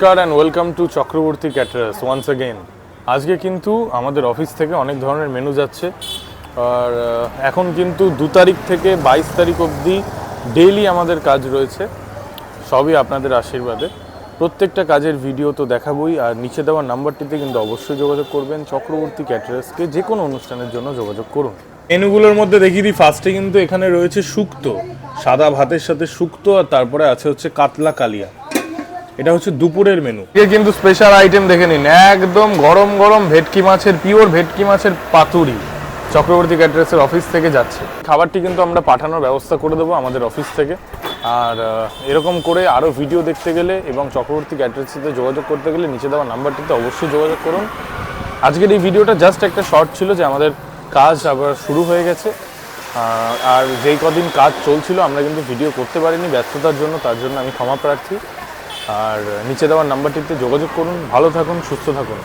নমস্কার and welcome to Chakraborty caterers once again. আজকে কিন্তু আমাদের অফিস থেকে অনেক ধরনের মেনু যাচ্ছে, আর এখন কিন্তু 2 তারিখ থেকে 22 তারিখ অবধি ডেইলি আমাদের কাজ রয়েছে, সবই আপনাদের আশীর্বাদে। প্রত্যেকটা কাজের ভিডিও তো দেখাবই, আর নিচে দেওয়া নাম্বারটিতে কিন্তু অবশ্যই যোগাযোগ করবেন। চক্রবর্তী ক্যাটারার্সকে যে কোনো অনুষ্ঠানের জন্য যোগাযোগ করুন। মেনুগুলোর মধ্যে দেখিয়ে দিই, ফার্স্টে কিন্তু এখানে রয়েছে শুক্তো, সাদা ভাতের সাথে শুক্তো, আর তারপরে আছে হচ্ছে কাতলা কালিয়া। এটা হচ্ছে দুপুরের মেনু। এর কিন্তু স্পেশাল আইটেম দেখে নিন, একদম গরম গরম ভেটকি মাছের, পিওর ভেটকি মাছের পাতুরি চক্রবর্তী ক্যাটারার্সের অফিস থেকে যাচ্ছে। খাবারটি কিন্তু আমরা পাঠানোর ব্যবস্থা করে দেবো আমাদের অফিস থেকে। আর এরকম করে আরও ভিডিও দেখতে গেলে এবং চক্রবর্তী ক্যাটারার্সের সাথে যোগাযোগ করতে গেলে নিচে দেওয়া নাম্বারটিতে অবশ্যই যোগাযোগ করুন। আজকের এই ভিডিওটা জাস্ট একটা শর্ট ছিল যে আমাদের কাজ আবার শুরু হয়ে গেছে, আর যেই কদিন কাজ চলছিল আমরা কিন্তু ভিডিও করতে পারিনি ব্যস্ততার জন্য, তার জন্য আমি ক্ষমা প্রার্থী। আর নিচে দেওয়ার নাম্বারটিতে যোগাযোগ করুন। ভালো থাকুন, সুস্থ থাকুন।